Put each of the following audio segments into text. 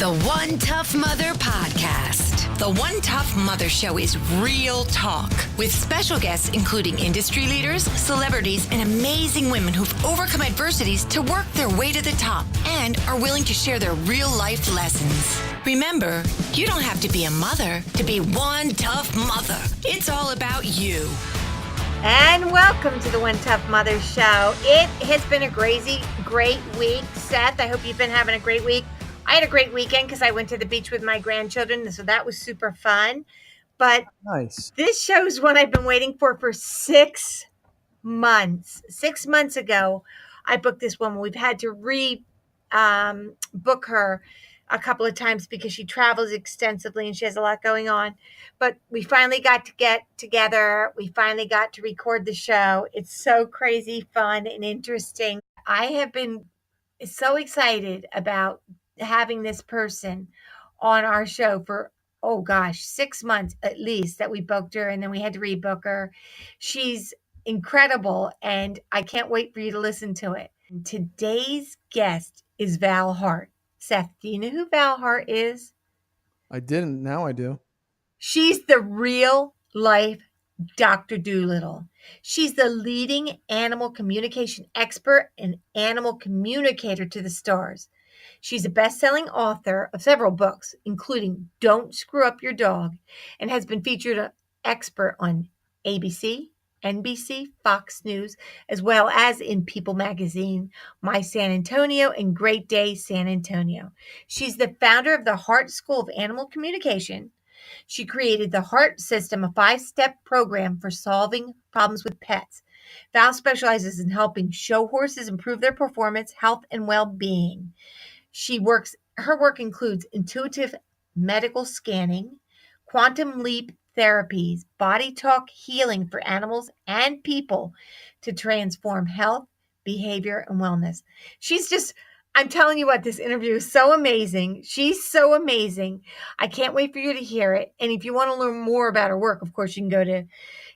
The One Tough Mother Podcast. The One Tough Mother Show is real talk with special guests including industry leaders, celebrities, and amazing women who've overcome adversities to work their way to the top and are willing to share their real life lessons. Remember, you don't have to be a mother to be one tough mother. It's all about you. And welcome to the One Tough Mother Show. It has been a great week. Seth, I hope you've been having a great week. I had a great weekend because I went to the beach with my grandchildren, so that was super fun. But nice. This show is one I've been waiting for 6 months. 6 months ago, I booked this woman. We've had to book her a couple of times because she travels extensively and she has a lot going on. But we finally got to get together. We finally got to record the show. It's so crazy, fun, and interesting. I have been so excited about having this person on our show for 6 months at least that we booked her, and then we had to rebook her. She's incredible, and I can't wait for you to listen to it. Today's guest is Val Heart. Seth, do you know who Val Heart is? I didn't. Now I do. She's the real life Dr. Dolittle. She's the leading animal communication expert and animal communicator to the stars. She's a best-selling author of several books, including Don't Screw Up Your Dog, and has been featured an expert on ABC, NBC, Fox News, as well as in People Magazine, My San Antonio, and Great Day San Antonio. She's the founder of the Heart School of Animal Communication. She created the Heart System, a 5-step program for solving problems with pets. Val specializes in helping show horses improve their performance, health, and well-being. Her work includes intuitive medical scanning, quantum leap therapies, body talk healing for animals and people to transform health, behavior, and wellness. I'm telling you what, this interview is so amazing. She's so amazing. I can't wait for you to hear it. And if you want to learn more about her work, of course, you can go to,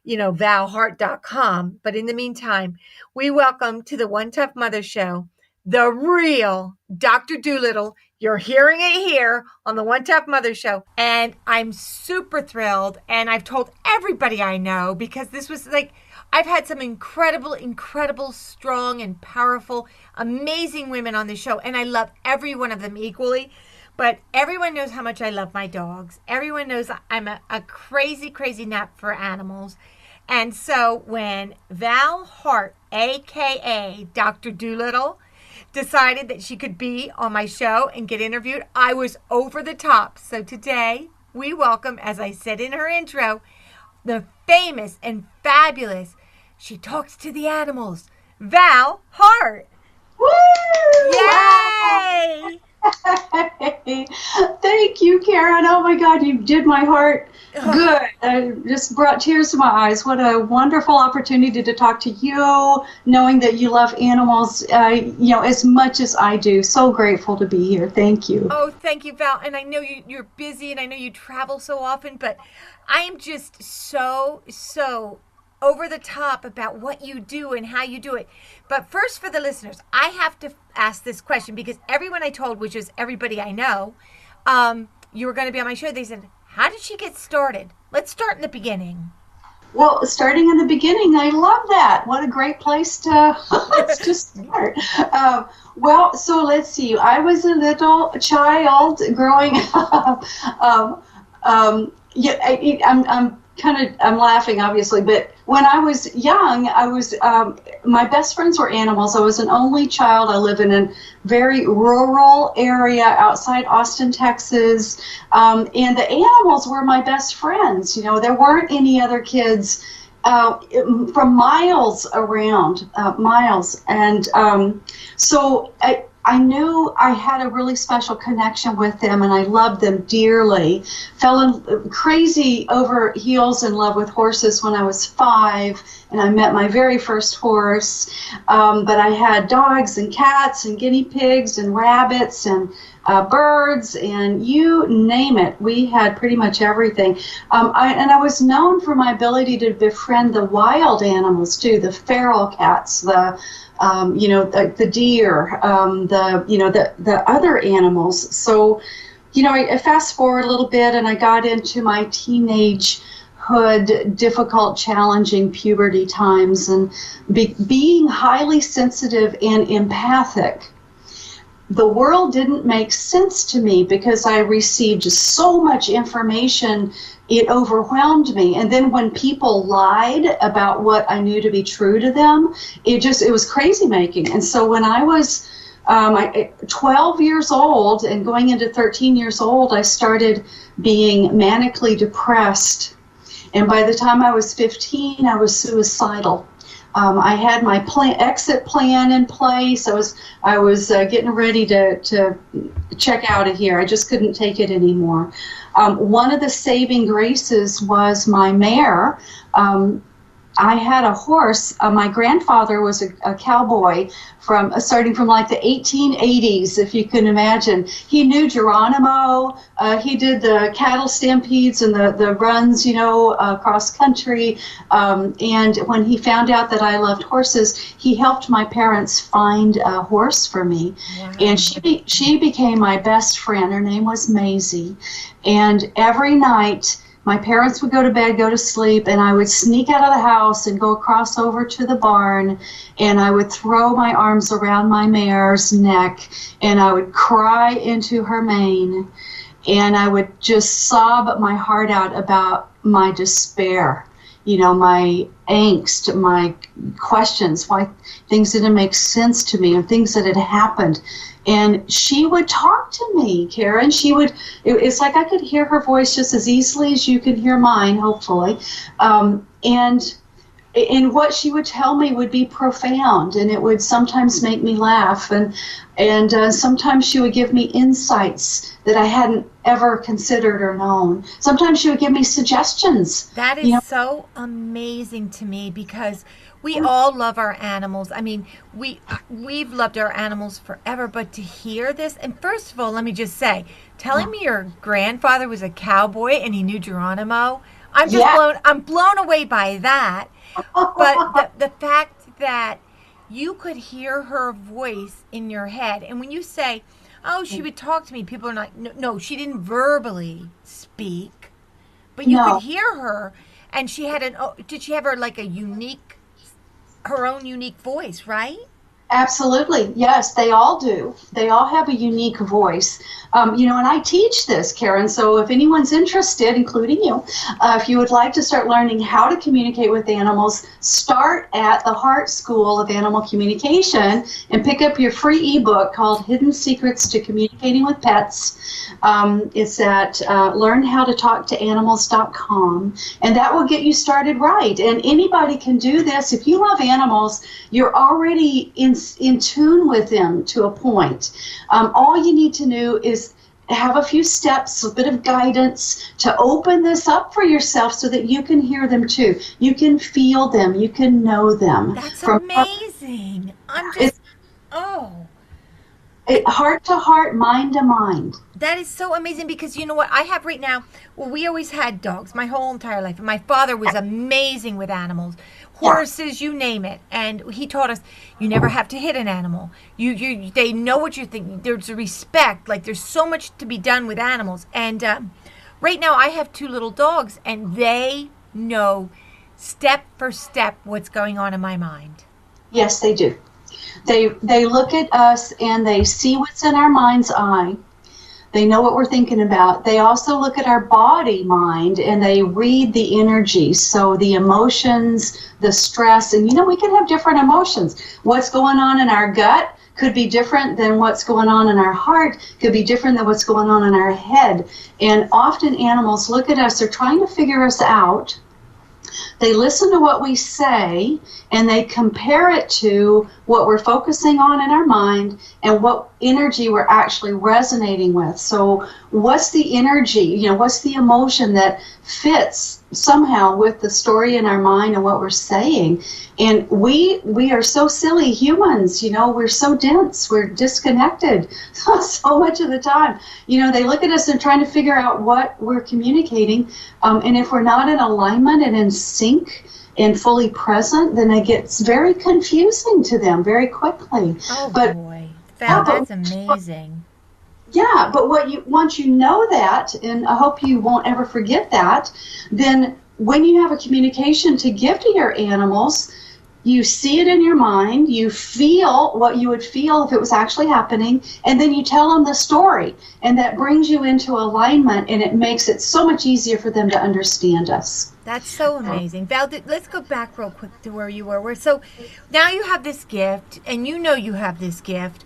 valheart.com. But in the meantime, we welcome to the One Tough Mother Show, the real Dr. Dolittle. You're hearing it here on the One Tough Mother Show. And I'm super thrilled. And I've told everybody I know, because this was I've had some incredible, strong and powerful, amazing women on the show. And I love every one of them equally. But everyone knows how much I love my dogs. Everyone knows I'm a crazy nut for animals. And so when Val Heart, a.k.a. Dr. Dolittle, decided that she could be on my show and get interviewed, I was over the top. So today we welcome, as I said in her intro, the famous and fabulous, she talks to the animals, Val Heart. Woo! Yay! Thank you, Karen. Oh my God, you did my heart good. Just brought tears to my eyes. What a wonderful opportunity to talk to you, knowing that you love animals, as much as I do. So grateful to be here. Thank you. Oh, thank you, Val. And I know you're busy, and I know you travel so often, but I am just so over the top about what you do and how you do it. But first, for the listeners, I have to ask this question, because everyone I told, which is everybody I know, you were going to be on my show. They said, how did she get started? Let's start in the beginning. Well, starting in the beginning, I love that. What a great place to start. So let's see. I was a little child growing up. I'm laughing, obviously, but when I was young, my best friends were animals. I was an only child. I live in a very rural area outside Austin, Texas, and the animals were my best friends. There weren't any other kids from miles around, and so I knew I had a really special connection with them, and I loved them dearly. Fell crazy over heels in love with horses when I was 5, and I met my very first horse. But I had dogs and cats and guinea pigs and rabbits and birds, and you name it. We had pretty much everything. I was known for my ability to befriend the wild animals too, the feral cats, the deer, the other animals. So I fast forward a little bit, and I got into my teenagehood, difficult, challenging puberty times, and being highly sensitive and empathic. The world didn't make sense to me because I received so much information, it overwhelmed me. And then when people lied about what I knew to be true to them, it was crazy making. And so when I was 12 years old and going into 13 years old, I started being manically depressed. And by the time I was 15, I was suicidal. I had my exit plan in place. I was getting ready to check out of here. I just couldn't take it anymore. One of the saving graces was my mare. I had a horse. My grandfather was a cowboy starting from like the 1880s, if you can imagine. He knew Geronimo. He did the cattle stampedes and the runs, cross country. And when he found out that I loved horses, he helped my parents find a horse for me. Wow. And she became my best friend. Her name was Maisie. And every night, my parents would go to bed, go to sleep, and I would sneak out of the house and go across over to the barn, and I would throw my arms around my mare's neck, and I would cry into her mane, and I would just sob my heart out about my despair, my angst, my questions, why things didn't make sense to me, or things that had happened. And she would talk to me, Karen. It's like I could hear her voice just as easily as you can hear mine, hopefully. And what she would tell me would be profound, and it would sometimes make me laugh. And sometimes she would give me insights that I hadn't ever considered or known. Sometimes she would give me suggestions. That is so amazing to me, because we all love our animals. I mean, we've loved our animals forever, but to hear this, and first of all, let me just say, telling me your grandfather was a cowboy and he knew Geronimo, I'm blown away by that. But the fact that you could hear her voice in your head, and when you say, oh, she would talk to me, people are not, no, she didn't verbally speak, but you could hear her, and she had did she have her like her own unique voice, right? Absolutely. Yes, they all do. They all have a unique voice. And I teach this, Karen, so if anyone's interested, including you, if you would like to start learning how to communicate with animals, start at the Heart School of Animal Communication and pick up your free ebook called Hidden Secrets to Communicating with Pets. It's at learnhowtotalktoanimals.com, and that will get you started right. And anybody can do this. If you love animals, you're already in tune with them to a point. All you need to do is have a few steps, a bit of guidance to open this up for yourself so that you can hear them too. You can feel them. You can know them. That's amazing. Heart to heart, mind to mind. That is so amazing, because you know what I have right now? Well, we always had dogs my whole entire life. And my father was amazing with animals. Horses, you name it. And he taught us you never have to hit an animal. They know what you're thinking. There's a respect. Like, there's so much to be done with animals. And right now I have 2 little dogs, and they know step for step what's going on in my mind. Yes, they do. They look at us and they see what's in our mind's eye. They know what we're thinking about. They also look at our body mind and they read the energy. So the emotions, the stress, and we can have different emotions. What's going on in our gut could be different than what's going on in our heart, could be different than what's going on in our head. And often animals look at us, they're trying to figure us out. They listen to what we say and they compare it to what we're focusing on in our mind and what energy we're actually resonating with. So what's the energy, what's the emotion that fits somehow with the story in our mind and what we're saying? And we are so silly humans, we're so dense, we're disconnected so much of the time. They look at us and trying to figure out what we're communicating. And if we're not in alignment and in sync and fully present, then it gets very confusing to them very quickly. Oh, boy. Val, that's amazing. Yeah, but once you know that, and I hope you won't ever forget that, then when you have a communication to give to your animals, you see it in your mind, you feel what you would feel if it was actually happening, and then you tell them the story. And that brings you into alignment, and it makes it so much easier for them to understand us. That's so amazing. Val, let's go back real quick to where you were. So now you have this gift, and you know you have this gift.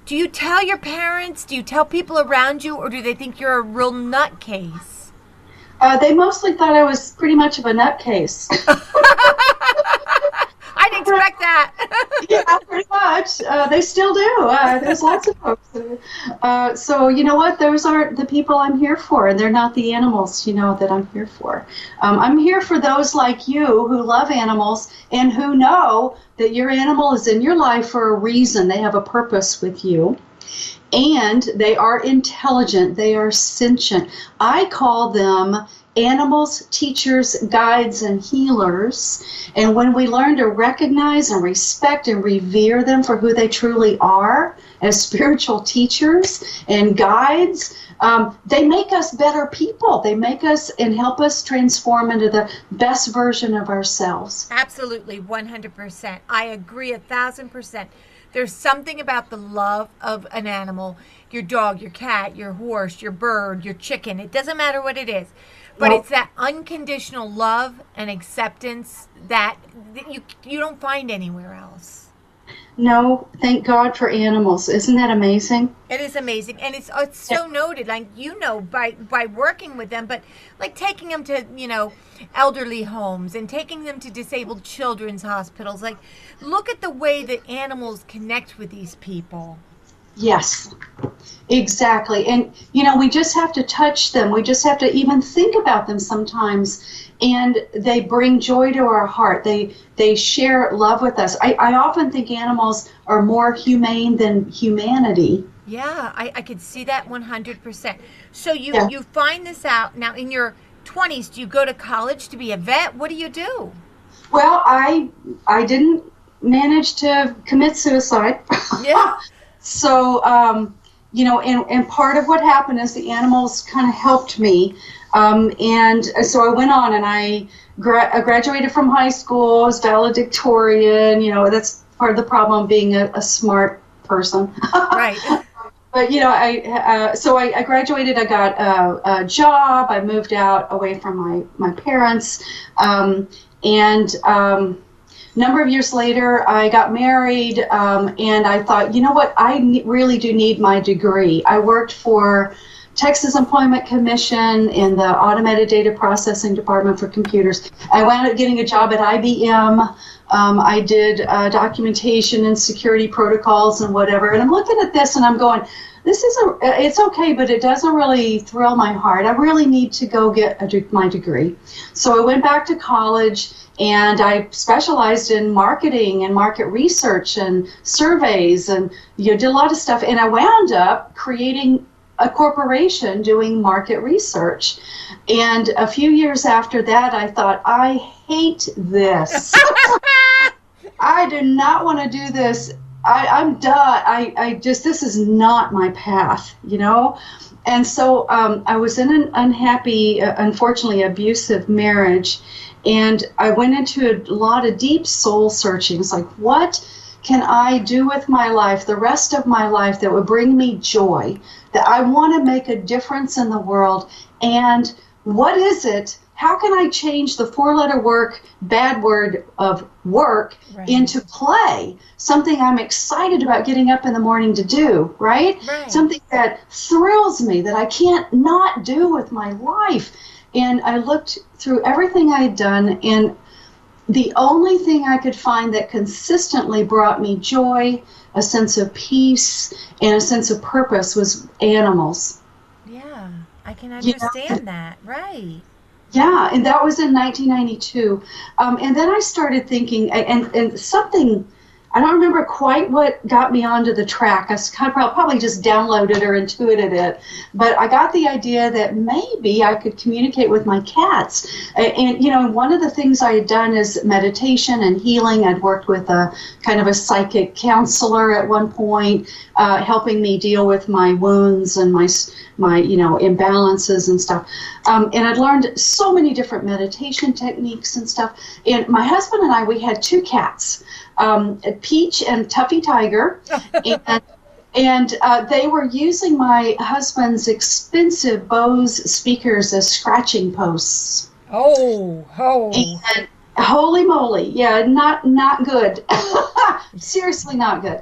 Do you tell your parents? Do you tell people around you? Or do they think you're a real nutcase? They mostly thought I was pretty much of a nutcase. I didn't expect that. Yeah, pretty much. They still do. There's lots of folks. So you know what? Those aren't the people I'm here for, and they're not the animals, that I'm here for. I'm here for those like you who love animals and who know that your animal is in your life for a reason. They have a purpose with you. And they are intelligent. They are sentient. I call them animals, teachers, guides, and healers. And when we learn to recognize and respect and revere them for who they truly are as spiritual teachers and guides, they make us better people. They make us and help us transform into the best version of ourselves. Absolutely, 100%. I agree 1,000%. There's something about the love of an animal, your dog, your cat, your horse, your bird, your chicken. It doesn't matter what it is. But it's that unconditional love and acceptance that you don't find anywhere else. No, thank God for animals. Isn't that amazing? It is amazing. And it's so noted, like, by working with them, but like taking them to, elderly homes and taking them to disabled children's hospitals. Like, look at the way that animals connect with these people. Yes, exactly. And, we just have to touch them. We just have to even think about them sometimes. And they bring joy to our heart. They share love with us. I often think animals are more humane than humanity. Yeah, I could see that 100%. So you find this out. Now, in your 20s, do you go to college to be a vet? What do you do? Well, I didn't manage to commit suicide. Yeah. So, and part of what happened is the animals kind of helped me. And so I went on and I graduated from high school, was valedictorian. That's part of the problem being a smart person. Right. But, I graduated, I got a job, I moved out away from my parents, number of years later, I got married, and I thought, you know what, I really do need my degree. I worked for Texas Employment Commission in the Automated Data Processing Department for computers. I wound up getting a job at IBM. I did documentation and security protocols and whatever, and I'm looking at this and I'm going, it's okay, but it doesn't really thrill my heart. I really need to go get my degree. So I went back to college, and I specialized in marketing and market research and surveys, and did a lot of stuff. And I wound up creating a corporation doing market research. And a few years after that, I thought, I hate this. I do not want to do this. I'm done. This is not my path, And so I was in an unhappy, unfortunately abusive marriage, and I went into a lot of deep soul searching. It's like, what can I do with my life, the rest of my life, that would bring me joy, that I want to make a difference in the world? And what is it? How can I change the four-letter bad word of work into play? Something I'm excited about getting up in the morning to do, right? Something that thrills me, that I can't not do with my life. And I looked through everything I had done, and the only thing I could find that consistently brought me joy, a sense of peace, and a sense of purpose was animals. Yeah, I can understand that, right. Yeah, and that was in 1992. And then I started thinking, and something I don't remember quite what got me onto the track. I kind of probably just downloaded or intuited it, but I got the idea that maybe I could communicate with my cats. And one of the things I had done is meditation and healing. I'd worked with a kind of a psychic counselor at one point, helping me deal with my wounds and my imbalances and stuff. And I'd learned so many different meditation techniques and stuff. And my husband and I, we had 2 cats. Peach and Tuffy Tiger, and they were using my husband's expensive Bose speakers as scratching posts. Oh. And holy moly, yeah, not good. Seriously not good.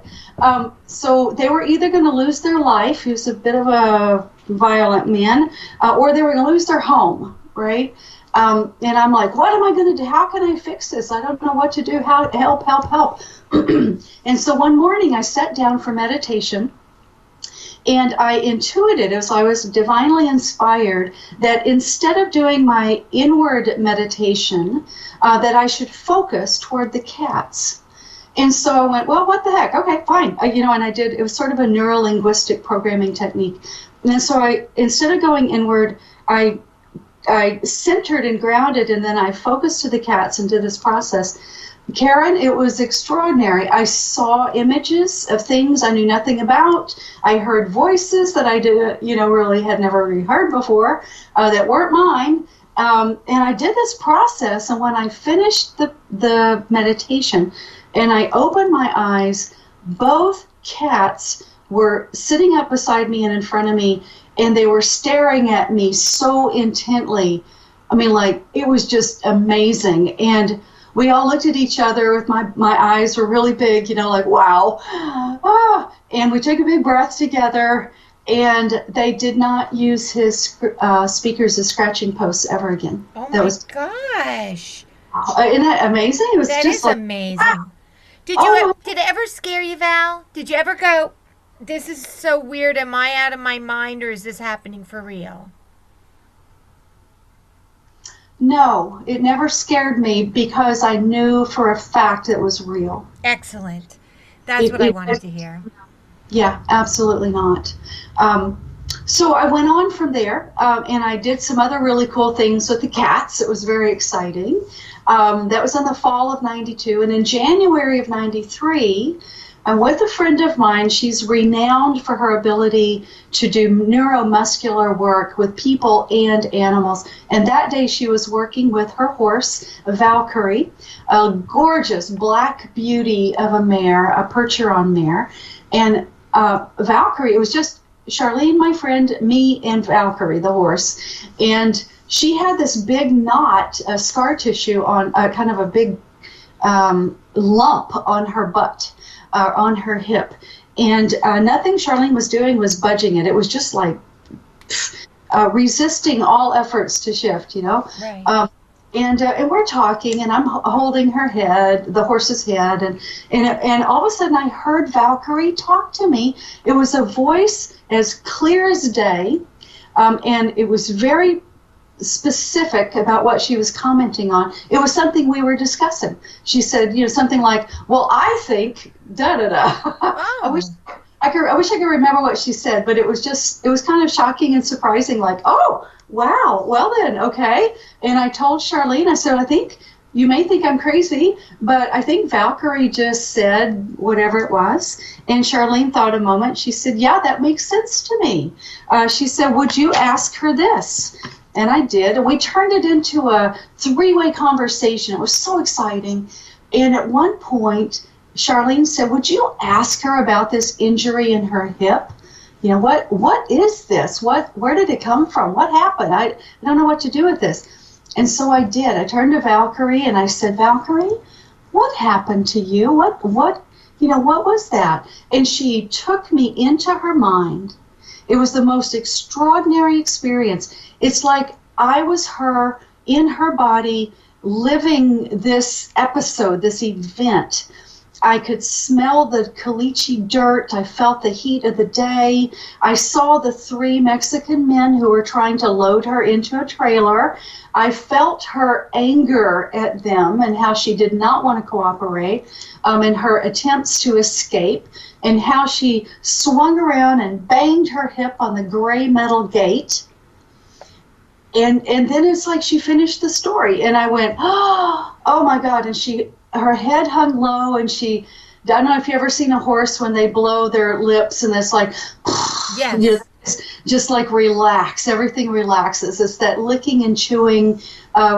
So they were either going to lose their life, he was a bit of a violent man, or they were going to lose their home, right? And I'm like, what am I going to do? How can I fix this? I don't know what to do. How help. And so one morning I sat down for meditation, and I intuited, as I was divinely inspired, that instead of doing my inward meditation, that I should focus toward the cats. And so I went, well, what the heck? Okay, fine. And I did, it was sort of a neuro-linguistic programming technique. And so instead of going inward, I centered and grounded, and then I focused to the cats and did this process. Karen, it was extraordinary. I saw images of things I knew nothing about. I heard voices that I really had never really heard before, that weren't mine. And I did this process, and when I finished the meditation and I opened my eyes, both cats were sitting up beside me and in front of me, and they were staring at me so intently. I mean, like, it was just amazing. And we all looked at each other with my eyes were really big, like, wow. And we took a big breath together, and they did not use his speakers as scratching posts ever again. Oh, my gosh. Isn't that amazing? It was that just is like, amazing. Ah. Did it ever scare you, Val? Did you ever go, this is so weird, am I out of my mind, or is this happening for real? No, it never scared me because I knew for a fact it was real. Excellent. That's what I wanted to hear. Yeah, absolutely not. So I went on from there, and I did some other really cool things with the cats. It was very exciting. That was in the fall of 92. And in January of 93, I'm with a friend of mine. She's renowned for her ability to do neuromuscular work with people and animals. And that day she was working with her horse, Valkyrie, a gorgeous black beauty of a mare, a Percheron mare. And Valkyrie, it was just Charlene, my friend, me, and Valkyrie, the horse. And she had this big knot, scar tissue on kind of a big lump on her butt. On her hip, and nothing Charlene was doing was budging it. It was just like resisting all efforts to shift, Right. And we're talking, and I'm holding her head, the horse's head, and all of a sudden I heard Valkyrie talk to me. It was a voice as clear as day, and it was very specific about what she was commenting on. It was something we were discussing. She said, something like, well, I think da-da-da. Oh. I wish I could remember what she said, but it was kind of shocking and surprising, like, oh, wow, well then, okay. And I told Charlene, I said, I think you may think I'm crazy, but I think Valkyrie just said whatever it was. And Charlene thought a moment. She said, yeah, that makes sense to me. She said, would you ask her this? And I did, and we turned it into a 3-way conversation. It was so exciting. And at one point, Charlene said, would you ask her about this injury in her hip? What is this? Where did it come from? What happened? I don't know what to do with this. And so I did. I turned to Valkyrie and I said, Valkyrie, what happened to you? What was that? And she took me into her mind. It was the most extraordinary experience. It's like I was her in her body living this episode, this event. I could smell the caliche dirt. I felt the heat of the day. I saw the 3 Mexican men who were trying to load her into a trailer. I felt her anger at them and how she did not want to cooperate, and her attempts to escape, and how she swung around and banged her hip on the gray metal gate. And then it's like she finished the story, and I went, oh my God! And her head hung low, and I don't know if you ever seen a horse when they blow their lips, and it's like, yes. Just like relax, everything relaxes. It's that licking and chewing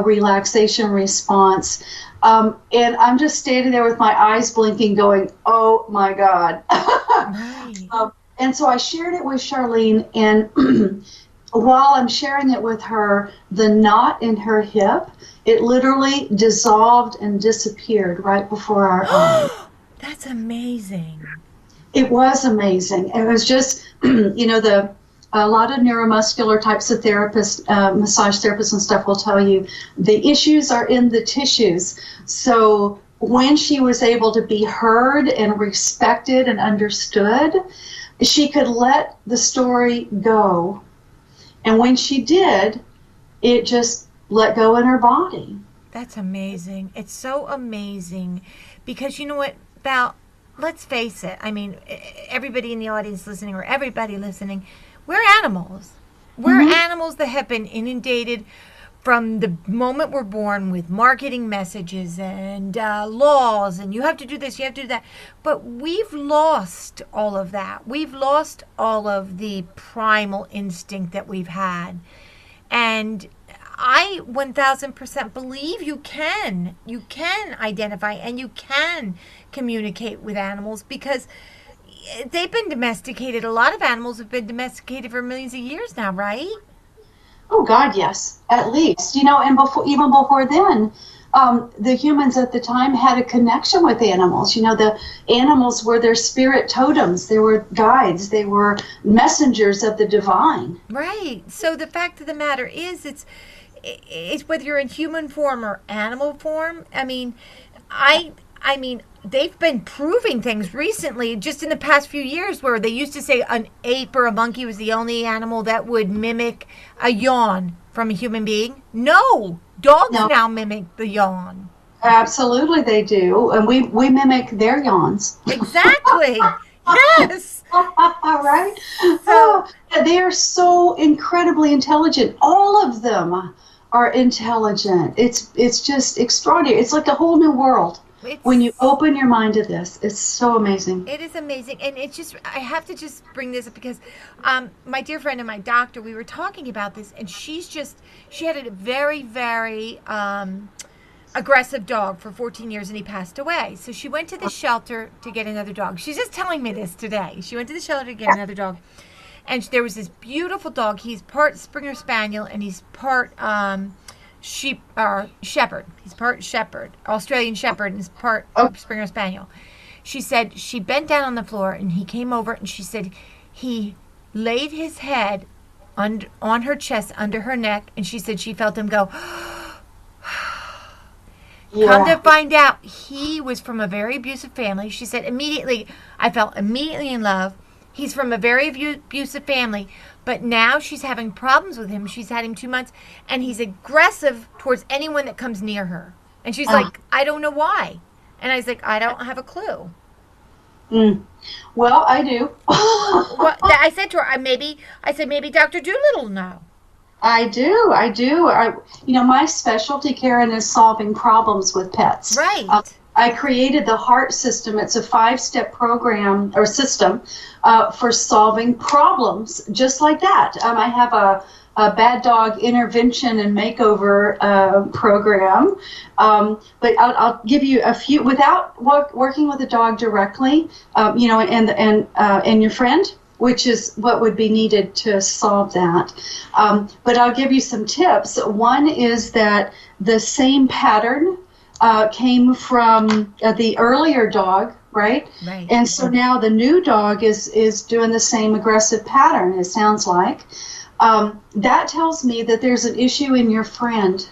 relaxation response. And I'm just standing there with my eyes blinking going, oh my God. Right. And so I shared it with Charlene, and while I'm sharing it with her, the knot in her hip, it literally dissolved and disappeared right before our eyes. That's amazing. It was amazing. It was just, a lot of neuromuscular types of therapists, massage therapists and stuff will tell you the issues are in the tissues. So when she was able to be heard and respected and understood, she could let the story go. And when she did, it just let go in her body. That's amazing. It's so amazing because you know what, Val, let's face it. I mean, everybody in the audience listening or everybody listening, we're animals. We're animals that have been inundated from the moment we're born with marketing messages and laws, and you have to do this, you have to do that. But we've lost all of that. We've lost all of the primal instinct that we've had. And I 1000% believe you can identify and you can communicate with animals because they've been domesticated. A lot of animals have been domesticated for millions of years now, right? Oh God, yes, at least. And even before then, the humans at the time had a connection with animals. The animals were their spirit totems. They were guides. They were messengers of the divine. Right. So the fact of the matter is, it's whether you're in human form or animal form. I mean, they've been proving things recently, just in the past few years, where they used to say an ape or a monkey was the only animal that would mimic a yawn from a human being. No, dogs now mimic the yawn. Absolutely, they do, and we mimic their yawns. Exactly. Yes. Right. So they are so incredibly intelligent. All of them are intelligent. It's just extraordinary. It's like a whole new world. When you open your mind to this, it's so amazing. It is amazing. And it's just, I have to just bring this up because my dear friend and my doctor, we were talking about this, and she had a very, very aggressive dog for 14 years, and he passed away. So she went to the shelter to get another dog. She's just telling me this today. She went to the shelter to get another dog. And there was this beautiful dog. He's part Springer Spaniel, and he's part shepherd. He's part shepherd, Australian shepherd, and he's part Springer Spaniel. She said she bent down on the floor, and he came over, and she said he laid his head on her chest, under her neck, and she said she felt him go. Come to find out, he was from a very abusive family. She said I felt immediately in love. He's from a very abusive family, but now she's having problems with him. She's had him 2 months, and he's aggressive towards anyone that comes near her. And she's like, I don't know why. And I was like, I don't have a clue. Well, I do. I said to her, maybe Dr. Doolittle will know. I do. My specialty, Karen, is solving problems with pets. Right. I created the Heart system. It's a 5-step program or system for solving problems just like that. I have a bad dog intervention and makeover program. But I'll give you a few without working with a dog directly, and your friend, which is what would be needed to solve that. But I'll give you some tips. One is that the same pattern came from the earlier dog, right? Right. And so now the new dog is doing the same aggressive pattern, it sounds like. That tells me that there's an issue in your friend.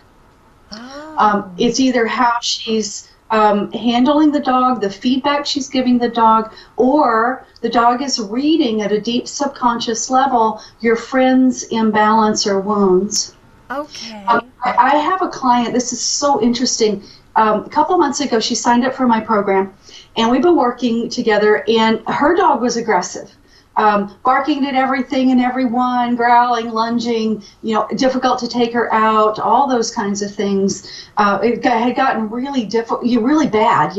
It's either how she's handling the dog, the feedback she's giving the dog, or the dog is reading at a deep subconscious level your friend's imbalance or wounds. Okay. I have a client, this is so interesting. A couple of months ago, she signed up for my program, and we've been working together, and her dog was aggressive. Barking at everything and everyone, growling, lunging, difficult to take her out, all those kinds of things. It had gotten really really bad,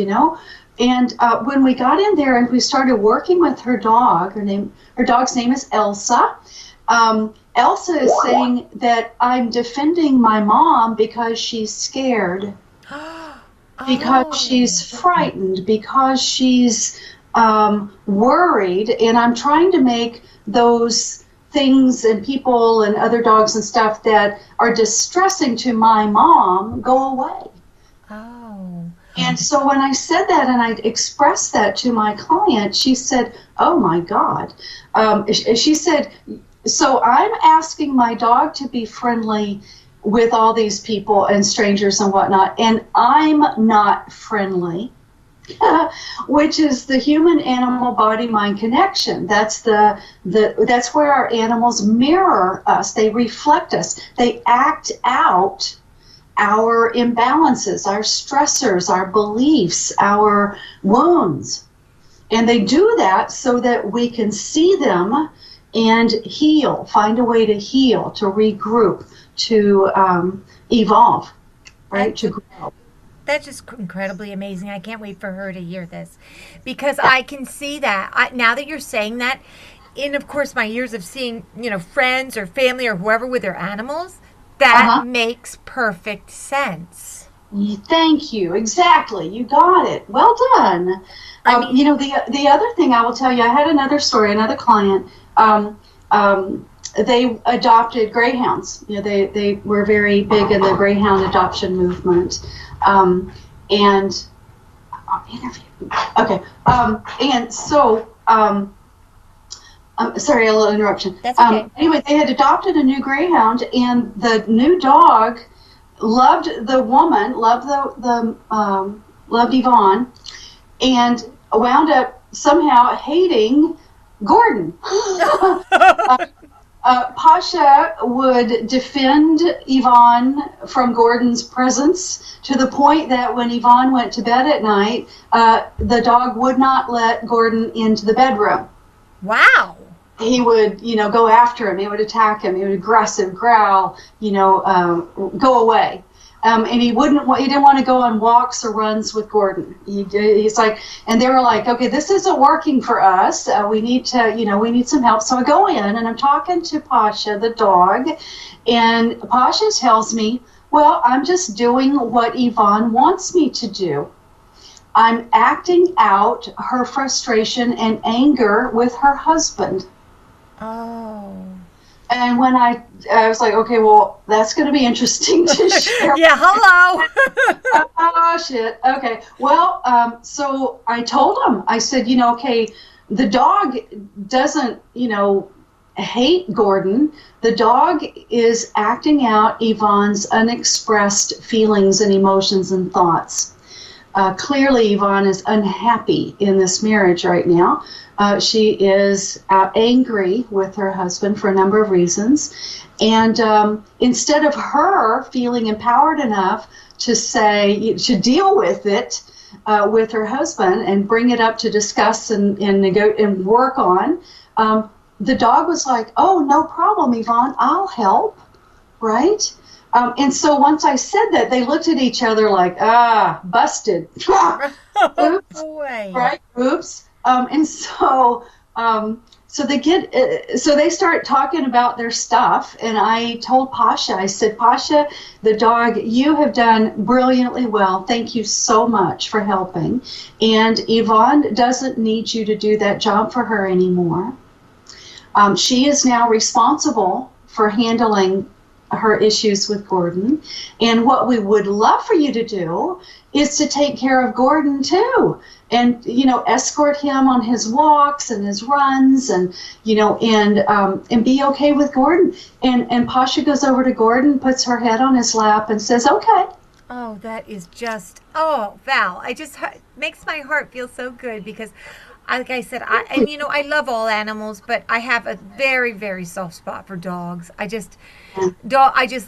And when we got in there and we started working with her dog, her dog's name is Elsa. Elsa is saying that I'm defending my mom because she's scared, because she's frightened, because she's worried, and I'm trying to make those things and people and other dogs and stuff that are distressing to my mom go away. Oh. And so when I said that and I expressed that to my client, she said, oh my God. She said, so I'm asking my dog to be friendly with all these people and strangers and whatnot, and I'm not friendly. Which is the human animal body mind connection. That's that's where our animals mirror us. They reflect us. They act out our imbalances, our stressors, our beliefs, our wounds. And they do that so that we can see them and heal, find a way to heal, to regroup, to evolve, right? To grow. That's just incredibly amazing. I can't wait for her to hear this, because I can see that now that you're saying that, in of course my years of seeing friends or family or whoever with their animals, that makes perfect sense. Thank you. Exactly. You got it. Well done. The other thing I will tell you, I had another story, another client. They adopted greyhounds. They were very big in the greyhound adoption movement. And so, sorry, a little interruption. That's okay. Anyway, they had adopted a new greyhound, and the new dog loved the woman, loved Yvonne, and wound up somehow hating Gordon. Pasha would defend Yvonne from Gordon's presence to the point that when Yvonne went to bed at night, the dog would not let Gordon into the bedroom. Wow. He would, go after him. He would attack him. He would aggressive, growl, go away. And he didn't want to go on walks or runs with Gordon. He's like, and they were like, okay, this isn't working for us. We need some help. So I go in and I'm talking to Pasha, the dog, and Pasha tells me, well, I'm just doing what Yvonne wants me to do. I'm acting out her frustration and anger with her husband. Oh. And when I was like, okay, well, that's going to be interesting to share. Yeah, hello. Oh, shit. Okay. Well, so I told him, I said, okay, the dog doesn't, hate Gordon. The dog is acting out Yvonne's unexpressed feelings and emotions and thoughts. Clearly, Yvonne is unhappy in this marriage right now. She is angry with her husband for a number of reasons. And instead of her feeling empowered enough to deal with it with her husband and bring it up to discuss and work on, the dog was like, oh, no problem, Yvonne, I'll help, right? And so once I said that, they looked at each other like, busted. Oh, boy. Right? Oops. And so they start talking about their stuff, and I told Pasha, I said, Pasha, the dog, you have done brilliantly well. Thank you so much for helping. And Yvonne doesn't need you to do that job for her anymore. She is now responsible for handling her issues with Gordon. And what we would love for you to do is to take care of Gordon too. And, escort him on his walks and his runs and be okay with Gordon. And Pasha goes over to Gordon, puts her head on his lap and says, okay. Oh, that is just, oh, Val, makes my heart feel so good because, like I said, I love all animals, but I have a very, very soft spot for dogs. I just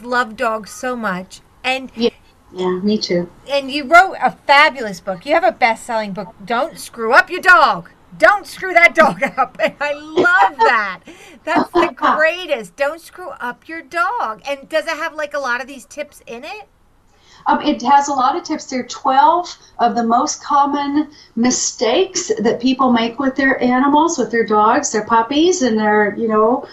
love dogs so much. And Yeah, me too. And you wrote a fabulous book. You have a best-selling book, Don't Screw Up Your Dog. Don't screw that dog up. And I love that. That's the greatest. Don't screw up your dog. And does it have like a lot of these tips in it? It has a lot of tips. There are 12 of the most common mistakes that people make with their animals, with their dogs, their puppies, and their, and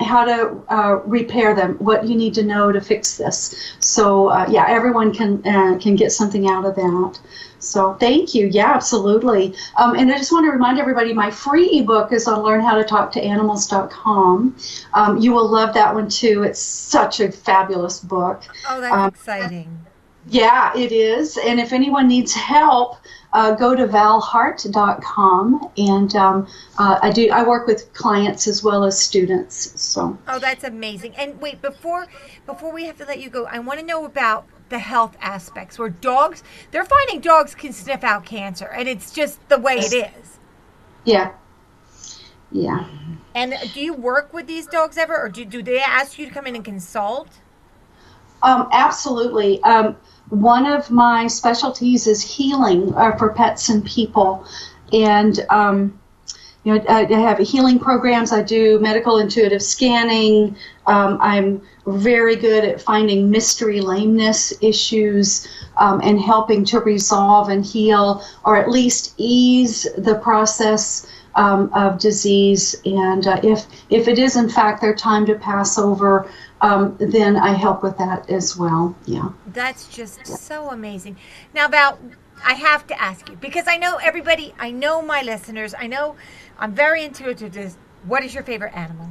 how to repair them, what you need to know to fix this. So, everyone can get something out of that. So thank you. Yeah, absolutely. And I just want to remind everybody, my free ebook is on learnhowtotalktoanimals.com. You will love that one too. It's such a fabulous book. Oh, that's exciting. Yeah, it is. And if anyone needs help, go to valheart.com. And I work with clients as well as students. So. Oh, that's amazing. And wait, before we have to let you go, I want to know about the health aspects where they're finding dogs can sniff out cancer, and it's just the way it is. Yeah. And do you work with these dogs ever, or do they ask you to come in and consult? Absolutely. One of my specialties is healing for pets and people, and I have healing programs. I do medical intuitive scanning. I'm very good at finding mystery lameness issues and helping to resolve and heal, or at least ease the process of disease. And if it is in fact their time to pass over, then I help with that as well. Yeah. That's just so amazing. Now, Val, I have to ask you, because I know everybody, I know my listeners, I know I'm very intuitive to this. What is your favorite animal?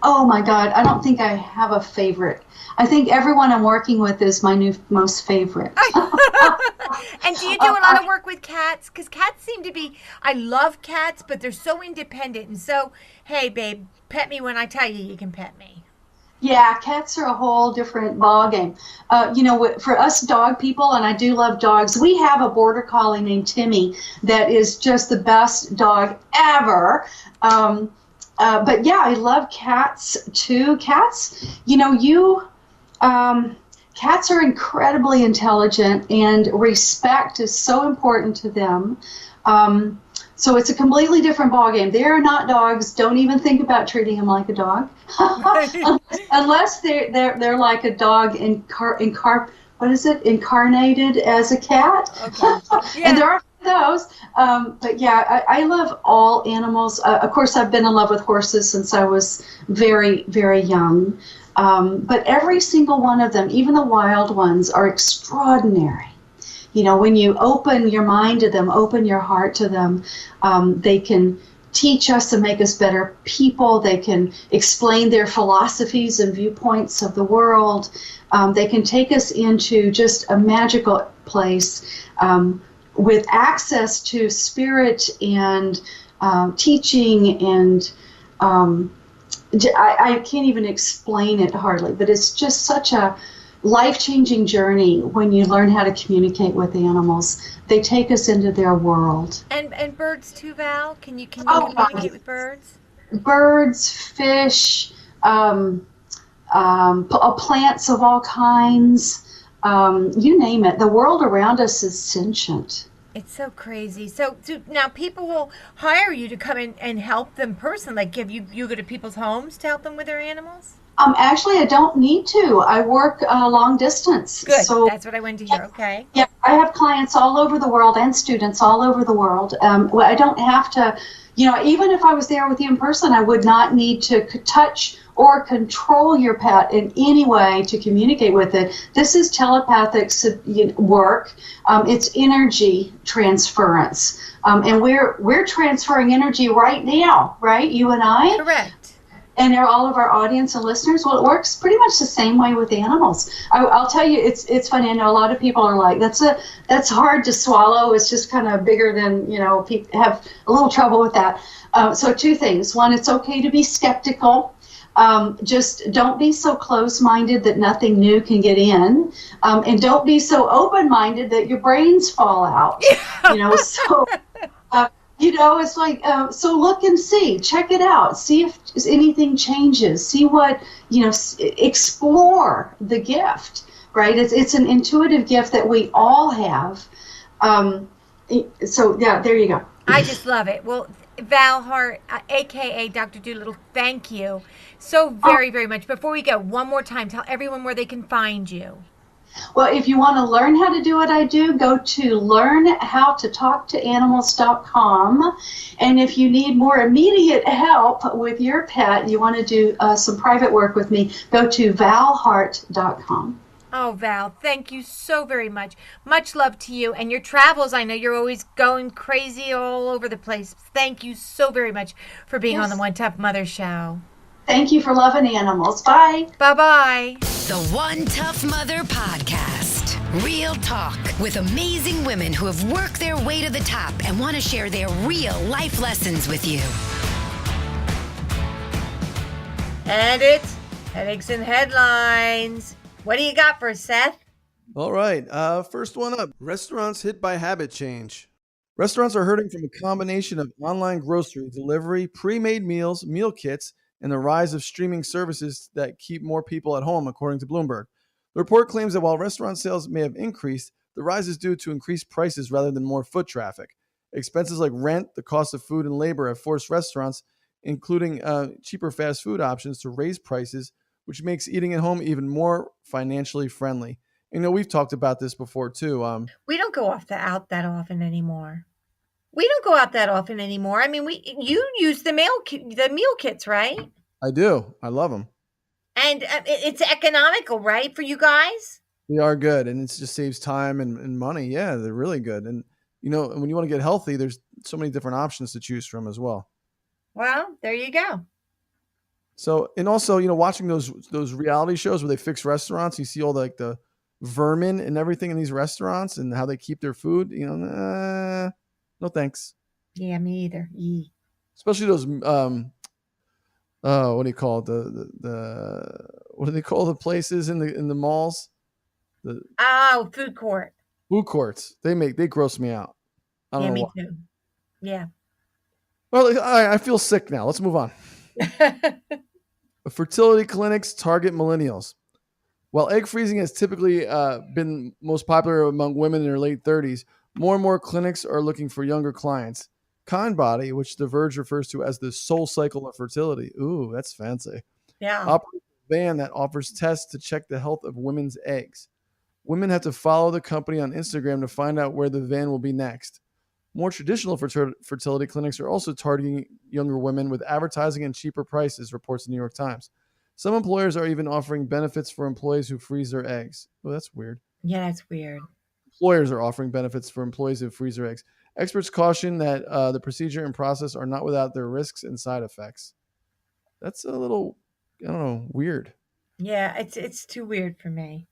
Oh my God, I don't think I have a favorite. I think everyone I'm working with is my most favorite. And do you do a lot of work with cats? Because cats seem to be, I love cats, but they're so independent. And so, hey, babe, pet me when I tell you you can pet me. Yeah, cats are a whole different ballgame. For us dog people, and I do love dogs, we have a border collie named Timmy that is just the best dog ever. But yeah, I love cats too. Cats, cats are incredibly intelligent, and respect is so important to them. So it's a completely different ballgame. They are not dogs. Don't even think about treating them like a dog, unless they're like a dog incarnated as a cat. Okay. Yeah. And there are those. But yeah, I love all animals. Of course, I've been in love with horses since I was very, very young. But every single one of them, even the wild ones, are extraordinary. When you open your mind to them, open your heart to them, they can teach us and make us better people. They can explain their philosophies and viewpoints of the world. They can take us into just a magical place with access to spirit and teaching, and I can't even explain it hardly, but it's just such a life-changing journey when you learn how to communicate with animals. They take us into their world. And birds too, Val? Can you communicate with birds? Birds, fish, plants of all kinds, you name it. The world around us is sentient. It's so crazy. So now people will hire you to come in and help them personally, like you go to people's homes to help them with their animals? Actually, I don't need to. I work long distance. Good. So, that's what I wanted to hear. Okay. Yeah, I have clients all over the world and students all over the world. I don't have to, even if I was there with you in person, I would not need to touch or control your pet in any way to communicate with it. This is telepathic work. It's energy transference. And we're transferring energy right now, right? You and I? Correct. And all of our audience and listeners, well, it works pretty much the same way with animals. I'll tell you, it's funny. I know a lot of people are like, that's hard to swallow. It's just kind of bigger than, people have a little trouble with that. So two things. One, it's okay to be skeptical. Just don't be so close-minded that nothing new can get in, and don't be so open-minded that your brains fall out. So it's like, so look and see, check it out, see if anything changes, see what, explore the gift, right? It's an intuitive gift that we all have. So yeah, there you go. I just love it. Well, Val Heart, aka Dr. Doolittle, thank you so very, very much. Before we go, one more time, tell everyone where they can find you. Well, if you want to learn how to do what I do, go to learnhowtotalktoanimals.com. And if you need more immediate help with your pet, you want to do some private work with me, go to valheart.com. Oh, Val, thank you so very much. Much love to you and your travels. I know you're always going crazy all over the place. Thank you so very much for being on the One Tough Mother Show. Thank you for loving animals. Bye. Bye-bye. The One Tough Mother Podcast. Real talk with amazing women who have worked their way to the top and want to share their real life lessons with you. And it's Headaches and Headlines. What do you got for us, Seth? All right. First one up. Restaurants hit by habit change. Restaurants are hurting from a combination of online grocery, delivery, pre-made meals, meal kits, and the rise of streaming services that keep more people at home, according to Bloomberg. The report claims that while restaurant sales may have increased, the rise is due to increased prices rather than more foot traffic. Expenses like rent, the cost of food, and labor have forced restaurants, including cheaper fast food options, to raise prices, which makes eating at home even more financially friendly. We've talked about this before too. We don't go out that often anymore. I mean, you use the meal kits, right? I do. I love them. And it's economical, right, for you guys? They are good, and it just saves time and money. Yeah, they're really good. And when you want to get healthy, there's so many different options to choose from as well. Well, there you go. So, and also, watching those reality shows where they fix restaurants, you see all the vermin and everything in these restaurants and how they keep their food. No thanks. Yeah, me either. Especially those what do you call it? The what do they call the places in the malls? Food court. Food courts. They gross me out. I don't know why. Me too. Yeah. Well, I feel sick now. Let's move on. Fertility clinics target millennials. While egg freezing has typically been most popular among women in their late 30s, more and more clinics are looking for younger clients. Kindbody, which The Verge refers to as the soul cycle of fertility. Ooh, that's fancy. Yeah. Operates a van that offers tests to check the health of women's eggs. Women have to follow the company on Instagram to find out where the van will be next. More traditional fertility clinics are also targeting younger women with advertising and cheaper prices, reports the New York Times. Some employers are even offering benefits for employees who freeze their eggs. Oh, that's weird. Yeah, that's weird. Employers are offering benefits for employees who freeze their eggs. Experts caution that the procedure and process are not without their risks and side effects. That's a little, weird. Yeah, it's too weird for me.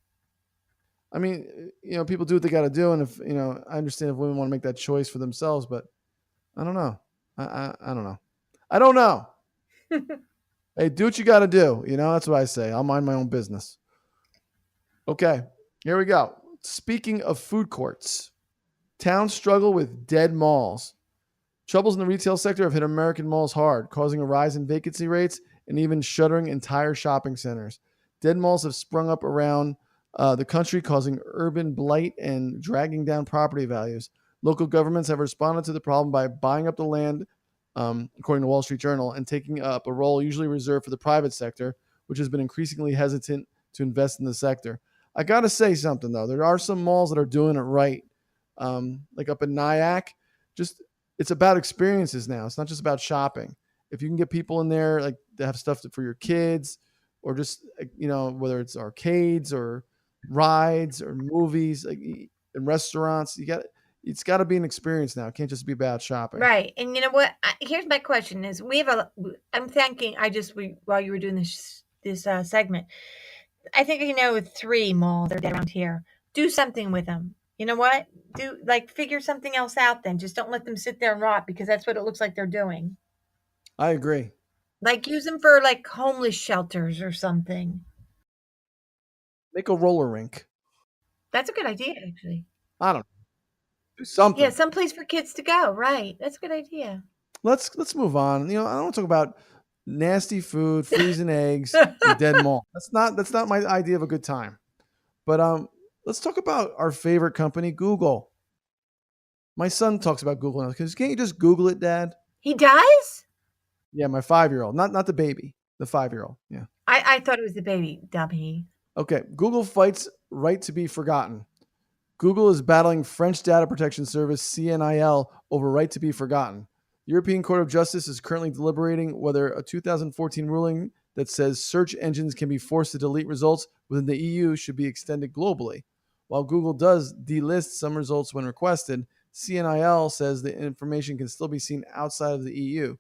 I mean, people do what they got to do, and if I understand if women want to make that choice for themselves, but I don't know. I don't know. I don't know. Hey, do what you got to do. That's what I say. I'll mind my own business. Okay, here we go. Speaking of food courts, towns struggle with dead malls. Troubles in the retail sector have hit American malls hard, causing a rise in vacancy rates and even shuttering entire shopping centers. Dead malls have sprung up around the country, causing urban blight and dragging down property values. Local governments have responded to the problem by buying up the land, according to Wall Street Journal, and taking up a role usually reserved for the private sector, which has been increasingly hesitant to invest in the sector. I got to say something, though. There are some malls that are doing it right, like up in Nyack. It's about experiences now. It's not just about shopping. If you can get people in there, like, to have stuff for your kids, or just, whether it's arcades or rides or movies, like in restaurants, it's got to be an experience now. It can't just be about shopping. Right. And you know what? Here's my question: is I'm thinking. While you were doing this segment, I think 3 malls that are around here. Do something with them. You know what? Figure something else out. Then just don't let them sit there and rot, because that's what it looks like they're doing. I agree. Like use them for like homeless shelters or something. Make a roller rink. That's a good idea, actually. I don't know. Do something. Yeah, someplace for kids to go. Right. That's a good idea. Let's move on. I don't want to talk about nasty food, freezing eggs, and dead mole. That's not my idea of a good time. But let's talk about our favorite company, Google. My son talks about Google now because can't you just Google it, Dad? He does? Yeah, my 5-year-old, not the baby, the 5-year-old. Yeah. I thought it was the baby, dummy. Okay. Google fights right to be forgotten. Google is battling French data protection service CNIL over right to be forgotten. The European Court of Justice is currently deliberating whether a 2014 ruling that says search engines can be forced to delete results within the EU should be extended globally. While Google does delist some results when requested, CNIL says the information can still be seen outside of the EU.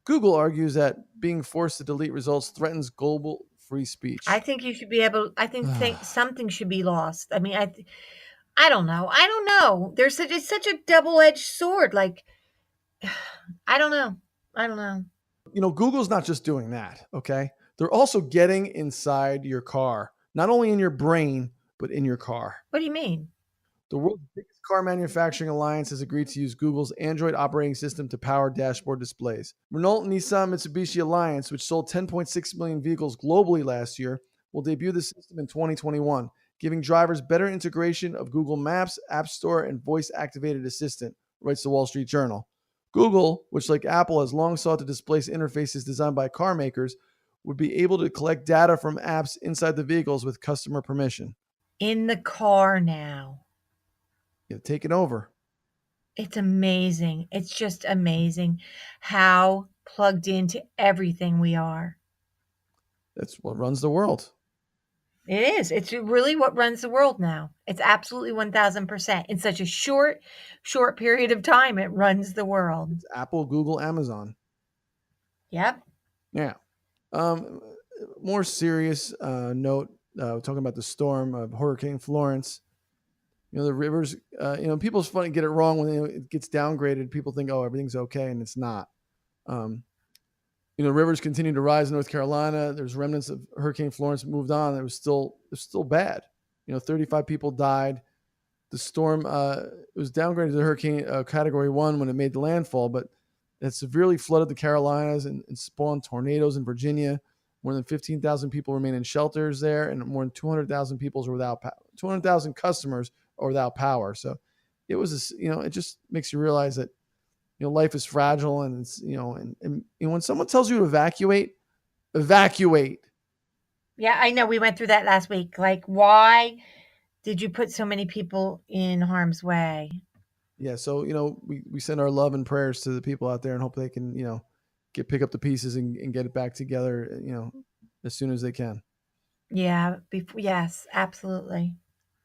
Google argues that being forced to delete results threatens global free speech. I think you should be able. I think something should be lost. I mean, I don't know. I don't know. It's such a double-edged sword. Like, I don't know. I don't know. Google's not just doing that, okay? They're also getting inside your car, not only in your brain, but in your car. What do you mean? The world's biggest car manufacturing alliance has agreed to use Google's Android operating system to power dashboard displays. Renault Nissan Mitsubishi Alliance, which sold 10.6 million vehicles globally last year, will debut the system in 2021, giving drivers better integration of Google Maps, App Store, and voice-activated assistant, writes the Wall Street Journal. Google, which like Apple has long sought to displace interfaces designed by car makers, would be able to collect data from apps inside the vehicles with customer permission. In the car now. Take it over. It's amazing. It's just amazing how plugged into everything we are. That's what runs the world. It is. It's really what runs the world now. It's absolutely 1000%. In such a short period of time, it runs the world. It's Apple, Google, Amazon. Yep. Yeah. More serious note, talking about the storm of Hurricane Florence. The rivers, people's funny get it wrong when it gets downgraded. People think, oh, everything's okay, and it's not. Rivers continue to rise in North Carolina. There's remnants of Hurricane Florence moved on. It was still bad. 35 people died. The storm it was downgraded to hurricane category 1 when it made the landfall, but it severely flooded the Carolinas and spawned tornadoes in Virginia. More than 15,000 people remain in shelters there, and more than 200,000 people are without 200,000 customers are without power. So it was, it just makes you realize that, life is fragile, and it's, and when someone tells you to evacuate. Yeah, I know. We went through that last week. Like, why did you put so many people in harm's way? Yeah. So, we send our love and prayers to the people out there and hope they can, pick up the pieces and get it back together, as soon as they can. Yeah. Yes, absolutely.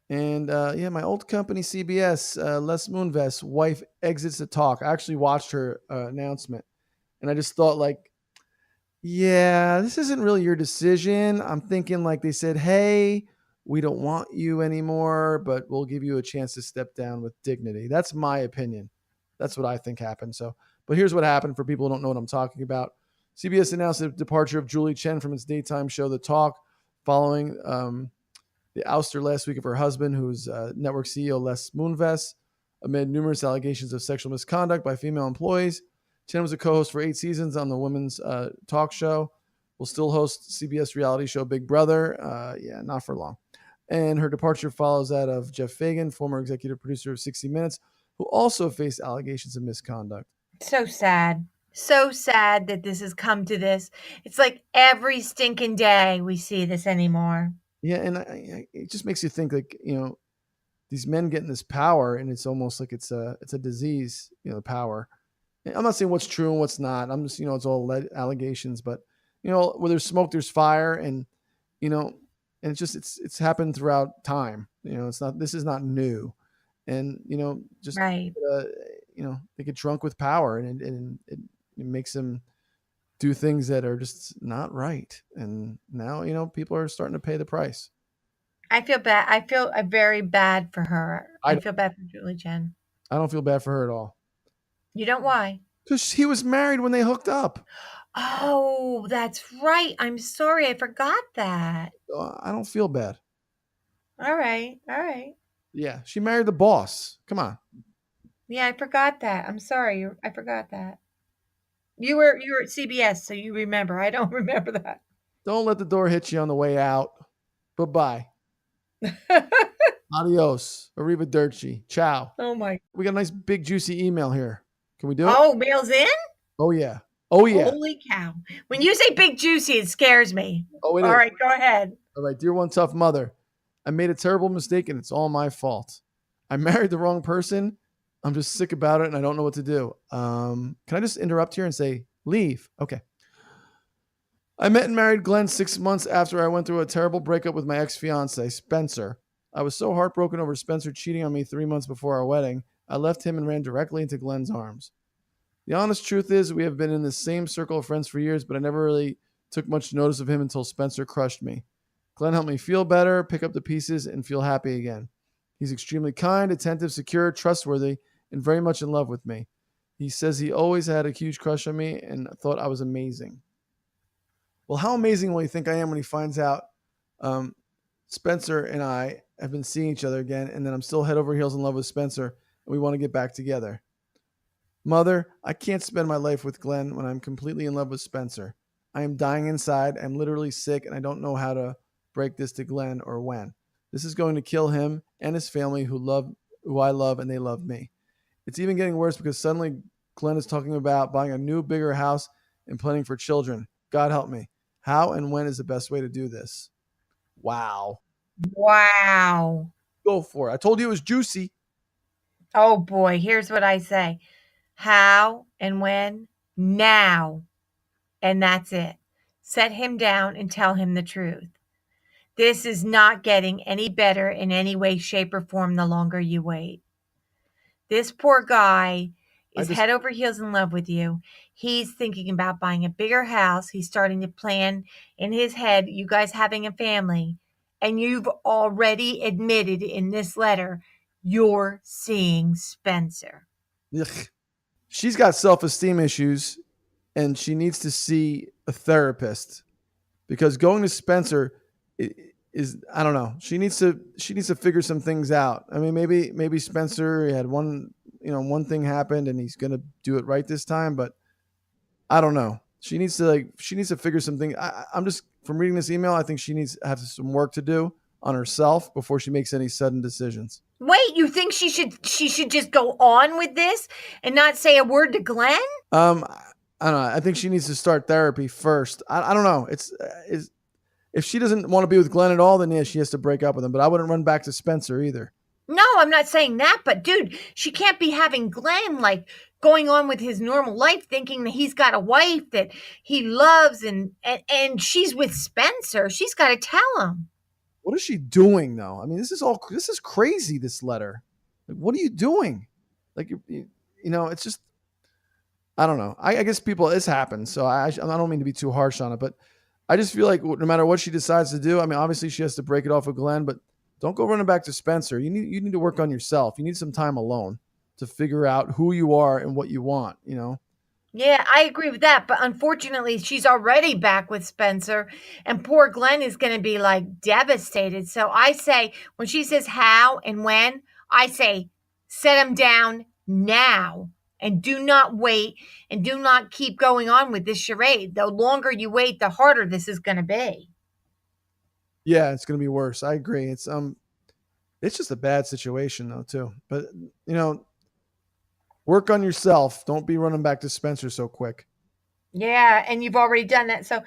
And my old company, CBS, Les Moonves' wife exits the talk. I actually watched her announcement, and I just thought, like, yeah, this isn't really your decision. I'm thinking like they said, hey, we don't want you anymore, but we'll give you a chance to step down with dignity. That's my opinion. That's what I think happened. So, but here's what happened for people who don't know what I'm talking about. CBS announced the departure of Julie Chen from its daytime show, The Talk, following the ouster last week of her husband, who's network CEO Les Moonves, amid numerous allegations of sexual misconduct by female employees. Chen was a co-host for 8 seasons on the women's talk show. Will still host CBS reality show Big Brother. Not for long. And her departure follows that of Jeff Fagan, former executive producer of 60 Minutes, who also faced allegations of misconduct. So sad. So sad that this has come to this. It's like every stinking day we see this anymore. Yeah, and it just makes you think, like, these men getting this power, and it's almost like it's a disease, power. I'm not saying what's true and what's not. I'm just, it's all allegations, but where there's smoke, there's fire, and and it's happened throughout time. This is not new, and just right. They get drunk with power, and it makes them do things that are just not right. And now, people are starting to pay the price. I feel bad. I feel very bad for her. I feel bad for Julie Chen. I don't feel bad for her at all. You don't? Why? Because he was married when they hooked up. Oh, that's right. I'm sorry. I forgot that. I don't feel bad. All right. All right. Yeah, she married the boss. Come on. Yeah, I forgot that. I'm sorry. I forgot that. You were at CBS, so you remember. I don't remember that. Don't let the door hit you on the way out. Bye-bye. Adios. Arrivederci. Ciao. Oh my. We got a nice big juicy email here. Can we do it? Oh, mail's in? Oh yeah. Oh yeah. Holy cow. When you say big juicy, it scares me. Oh, it All is. right, go ahead. All right, dear one tough mother. I made a terrible mistake and it's all my fault. I married the wrong person. I'm just sick about it and I don't know what to do. Can I just interrupt here and say, leave? Okay. I met and married Glenn 6 months after I went through a terrible breakup with my ex-fiance, Spencer. I was so heartbroken over Spencer cheating on me 3 months before our wedding. I left him and ran directly into Glenn's arms. The honest truth is we have been in the same circle of friends for years, but I never really took much notice of him until Spencer crushed me. Glenn helped me feel better, pick up the pieces, and feel happy again. He's extremely kind, attentive, secure, trustworthy, and very much in love with me. He says he always had a huge crush on me and thought I was amazing. Well, how amazing will he think I am when he finds out Spencer and I have been seeing each other again, and then I'm still head over heels in love with Spencer, and we want to get back together. Mother, I can't spend my life with Glenn when I'm completely in love with Spencer. I am dying inside. I'm literally sick, and I don't know how to break this to Glenn or when. This is going to kill him and his family who I love, and they love me. It's even getting worse because suddenly Glenn is talking about buying a new, bigger house and planning for children. God help me. How and when is the best way to do this? Wow. Wow. Go for it. I told you it was juicy. Oh boy, here's what I say. How and when? Now. And that's it. Set him down and tell him the truth. This is not getting any better in any way, shape, or form the longer you wait. This poor guy is head over heels in love with you. He's thinking about buying a bigger house. He's starting to plan in his head, you guys having a family. And you've already admitted in this letter, you're seeing Spencer. Ugh. She's got self-esteem issues and she needs to see a therapist because going to Spencer is, I don't know. She needs to figure some things out. I mean, maybe Spencer had one thing happened and he's going to do it right this time, but I don't know. She needs to figure something. I'm just, from reading this email, I think she needs to have some work to do on herself before she makes any sudden decisions. Wait, you think she should just go on with this and not say a word to Glenn? I don't know. I think she needs to start therapy first. I don't know. It's if she doesn't want to be with Glenn at all, then yeah, she has to break up with him. But I wouldn't run back to Spencer either. No, I'm not saying that, but dude, she can't be having Glenn like going on with his normal life thinking that he's got a wife that he loves and she's with Spencer. She's got to tell him. What is she doing though? I mean, this is crazy, this letter. Like, what are you doing? Like, it's just, I don't know. I guess this happens. So I don't mean to be too harsh on it, but I just feel like no matter what she decides to do, I mean, obviously she has to break it off with Glenn, but don't go running back to Spencer. You need to work on yourself. You need some time alone to figure out who you are and what you want, Yeah, I agree with that. But unfortunately, she's already back with Spencer and poor Glenn is going to be like devastated. So I say, when she says how and when, I say, set him down now and do not wait and do not keep going on with this charade. The longer you wait, the harder this is going to be. Yeah, it's going to be worse. I agree. It's just a bad situation though, too. But, work on yourself. Don't be running back to Spencer so quick. Yeah, and you've already done that. So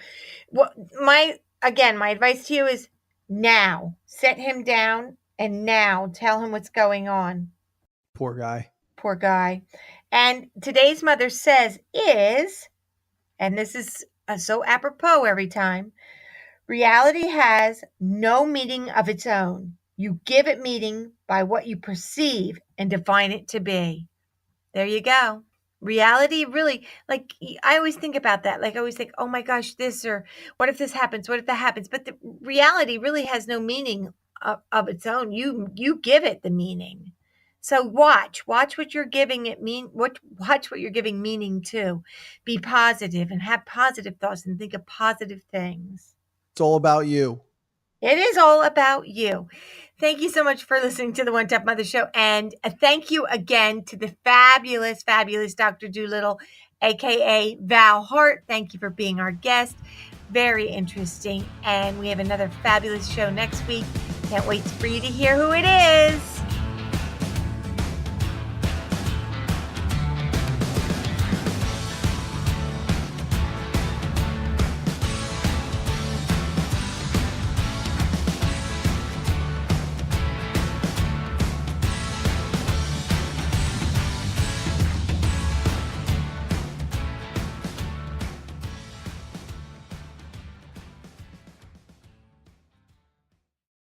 my advice to you is now. Set him down and now tell him what's going on. Poor guy. Poor guy. And today's mother says is, and this is so apropos every time, reality has no meaning of its own. You give it meaning by what you perceive and define it to be. There you go. Reality really, like, I always think about that. Like, I always think, oh my gosh, this, or what if this happens? What if that happens? But the reality really has no meaning of its own. You give it the meaning. So watch what you're giving it watch what you're giving meaning to. Be positive and have positive thoughts and think of positive things. It's all about you. It is all about you. Thank you so much for listening to the One Tough Mother Show. And thank you again to the fabulous, fabulous Dr. Doolittle, aka Val Heart. Thank you for being our guest. Very interesting. And we have another fabulous show next week. Can't wait for you to hear who it is.